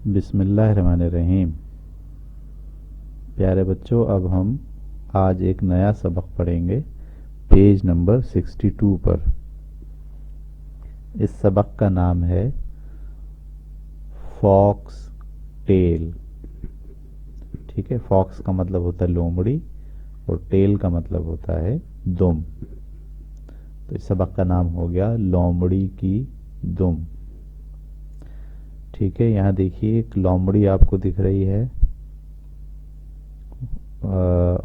بسم اللہ الرحمن الرحیم۔ پیارے بچوں، اب ہم آج ایک نیا سبق پڑھیں گے پیج نمبر 62 پر۔ اس سبق کا نام ہے فاکس ٹیل۔ ٹھیک ہے، فاکس کا مطلب ہوتا ہے لومڑی اور ٹیل کا مطلب ہوتا ہے دم۔ تو اس سبق کا نام ہو گیا لومڑی کی دم۔ ٹھیک ہے، یہاں دیکھیے ایک لومڑی آپ کو دکھ رہی ہے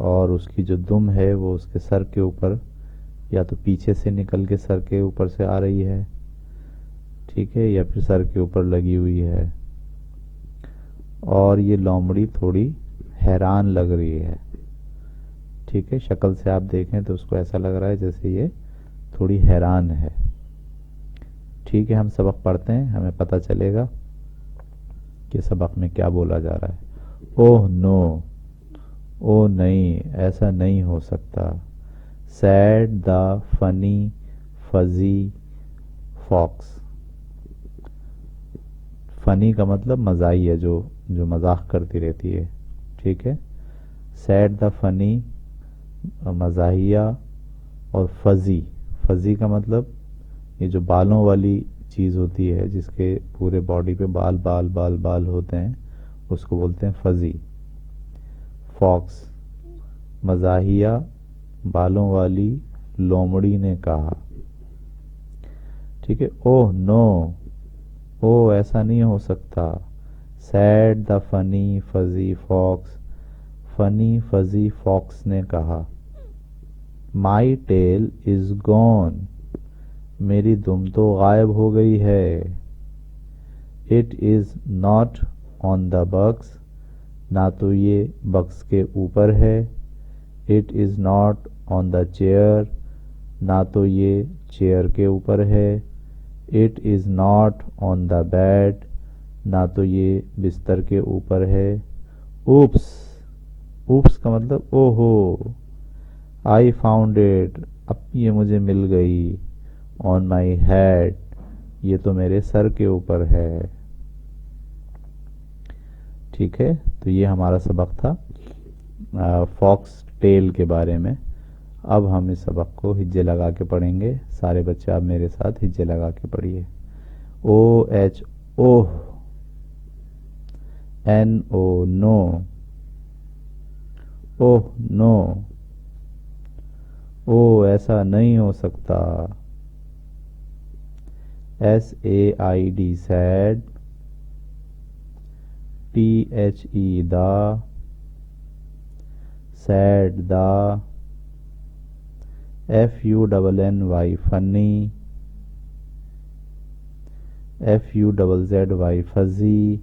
اور اس کی جو دم ہے وہ اس کے سر کے اوپر یا تو پیچھے سے نکل کے سر کے اوپر سے آ رہی ہے، ٹھیک ہے، یا پھر سر کے اوپر لگی ہوئی ہے، اور یہ لومڑی تھوڑی حیران لگ رہی ہے۔ ٹھیک ہے، شکل سے آپ دیکھیں تو اس کو ایسا لگ رہا ہے جیسے یہ تھوڑی حیران ہے۔ ٹھیک ہے، ہم سبق پڑھتے ہیں، ہمیں پتہ چلے گا کہ سبق میں کیا بولا جا رہا ہے۔ اوہ نو، او نہیں، ایسا نہیں ہو سکتا۔ سیڈ دا فنی فزی فاکس۔ فنی کا مطلب مزاحیہ، جو مذاق کرتی رہتی ہے، ٹھیک ہے۔ سیڈ دا فنی مزاحیہ، اور فزی، فزی کا مطلب یہ جو بالوں والی چیز ہوتی ہے جس کے پورے باڈی پہ بال بال بال بال ہوتے ہیں، اس کو بولتے ہیں فزی۔ فاکس مزاحیہ بالوں والی لومڑی نے کہا، ٹھیک ہے۔ اوہ نو، او ایسا نہیں ہو سکتا۔ سیڈ دا فنی فزی فاکس، فنی فزی فاکس نے کہا۔ مائی ٹیل از گون، میری دم تو غائب ہو گئی ہے۔ It is not on the box, نہ تو یہ بکس کے اوپر ہے۔ It is not on the chair, نہ تو یہ چیئر کے اوپر ہے۔ It is not on the bed, نہ تو یہ بستر کے اوپر ہے۔ اوپس، اوپس کا مطلب او ہو۔ آئی فاؤنڈ اٹ، اب یہ مجھے مل گئی۔ آن مائی ہیڈ، یہ تو میرے سر کے اوپر ہے۔ ٹھیک ہے، تو یہ ہمارا سبق تھا فاکس ٹیل کے بارے میں۔ اب ہم اس سبق کو ہجے لگا کے پڑھیں گے۔ سارے بچے آپ میرے ساتھ ہجے لگا کے پڑھیے۔ او ایچ اوہ، این او نو، اوہ نو، او ایسا نہیں ہو سکتا۔ S A I D said, T H E the, said the, F U double N Y funny, F U double Z Y fuzzy,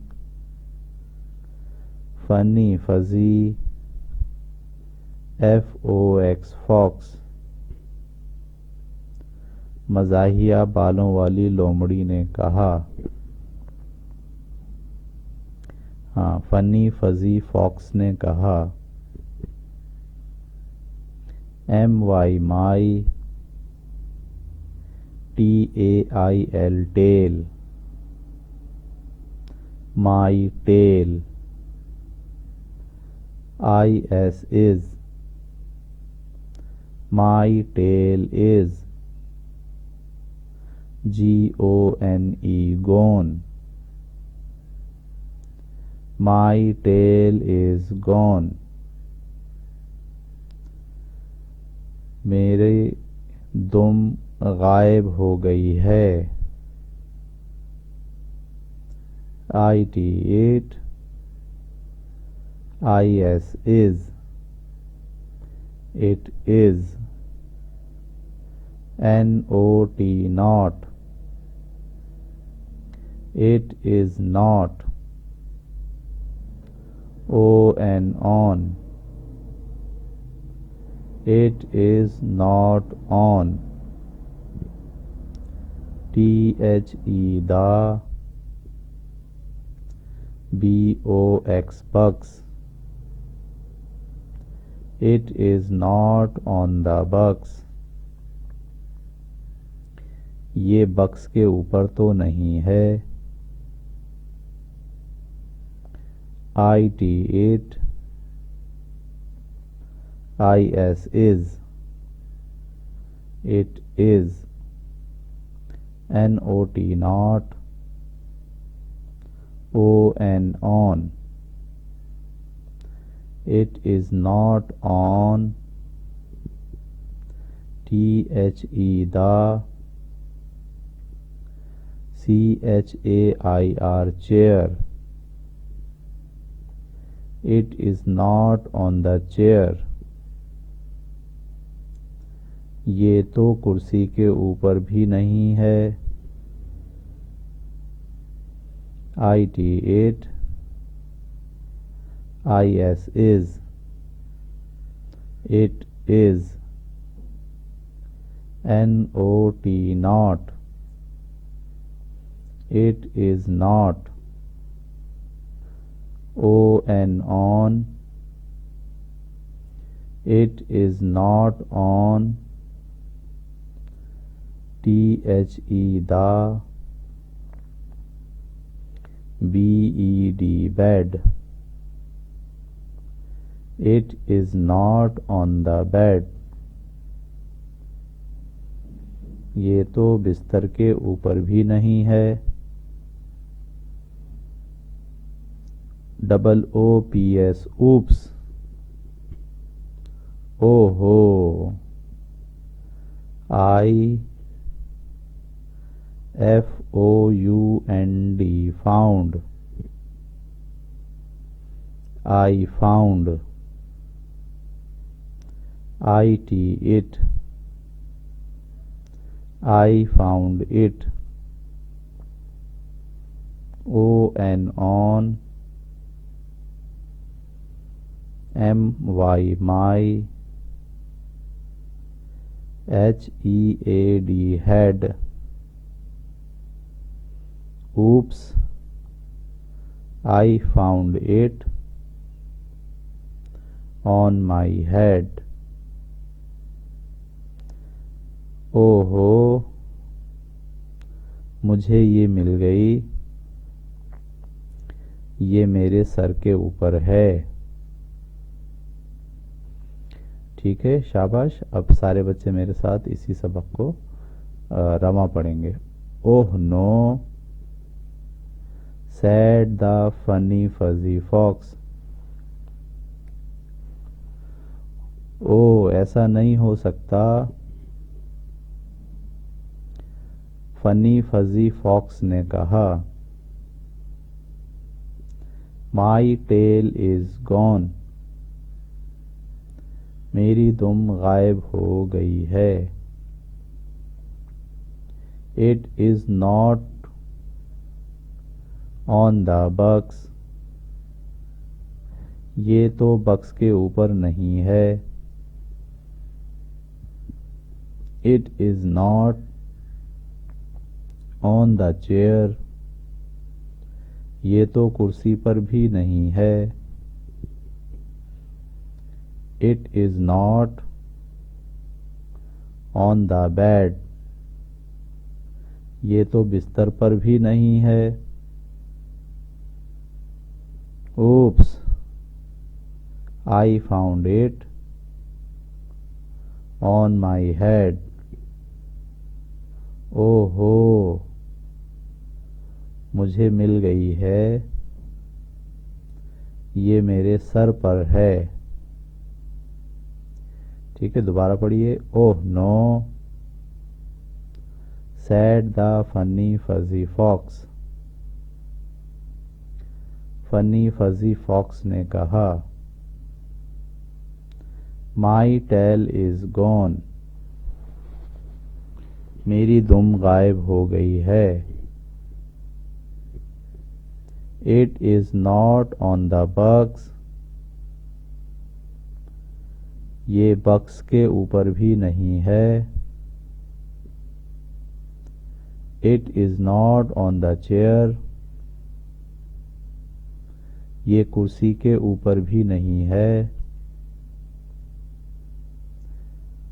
funny fuzzy, F O X fox. مزاحیہ بالوں والی لومڑی نے کہا۔ ہاں، فنی فزی فاکس نے کہا۔ M Y my, T A I L tail, my tail. I S is, my tail is. G O N E gone, my tail is gone. میری دم غائب ہو گئی ہے۔ I T it, I S is, it is. N O T not, it is not. O N on, it is not on. T H E the, B O X box, it is not on the box. یہ box کے اوپر تو نہیں ہے۔ IT it, IS is, it is, NOT not, ON on, it is not on, THE the, CHAIR chair, it is not on the chair, یہ تو کرسی کے اوپر بھی نہیں ہے. IT it, IS is, it is, NOT not, it is not, ON on, it is not on, THE the, BED bed, it is not on the bed, یہ تو بستر کے اوپر بھی نہیں ہے. OOPS oops, اوہو. IFOUND found, I found, IT it, I found it, ON on, MY my, HEAD head, oops, I found it on my head. اوہو مجھے یہ مل گئی، یہ میرے سر کے اوپر ہے. ٹھیک ہے، شاباش. اب سارے بچے میرے ساتھ اسی سبق کو رواں پڑھیں گے. اوہ نو said the funny fuzzy fox. او ایسا نہیں ہو سکتا، فنی فزی فاکس نے کہا. مائی ٹیل از گون، میری دم غائب ہو گئی ہے. It is not on the box, یہ تو بکس کے اوپر نہیں ہے. It is not on the chair, یہ تو کرسی پر بھی نہیں ہے. It is not on the bed, یہ تو بستر پر بھی نہیں ہے. Oops I found it on my head. او ہو مجھے مل گئی ہے، یہ میرے سر پر ہے. ٹھیک ہے، دوبارہ پڑھیے. اوہ نو said the funny fuzzy fox. فنی فزی فاکس نے کہا. مائی ٹیل از گون، میری دم غائب ہو گئی ہے. It is not on the box, یہ بکس کے اوپر بھی نہیں ہے. It is not on the chair, یہ کرسی کے اوپر بھی نہیں ہے.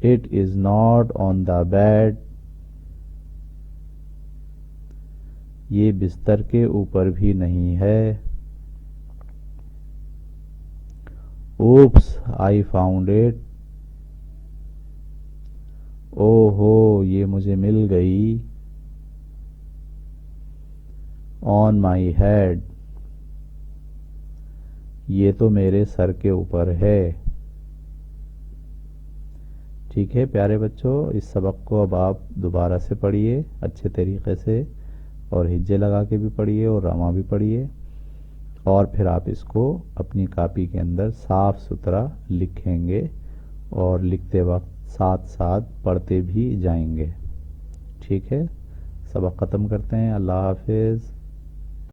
It is not on the bed, یہ بستر کے اوپر بھی نہیں ہے. oops, I found it. اوہو یہ مجھے مل گئی. on my head, یہ تو میرے سر کے اوپر ہے. ٹھیک ہے پیارے بچوں، اس سبق کو اب آپ دوبارہ سے پڑھیے اچھے طریقے سے، اور ہجے لگا کے بھی پڑھیے اور راما بھی پڑھیے، اور پھر آپ اس کو اپنی کاپی کے اندر صاف ستھرا لکھیں گے، اور لکھتے وقت ساتھ ساتھ پڑھتے بھی جائیں گے. ٹھیک ہے، سبق ختم کرتے ہیں. اللہ حافظ.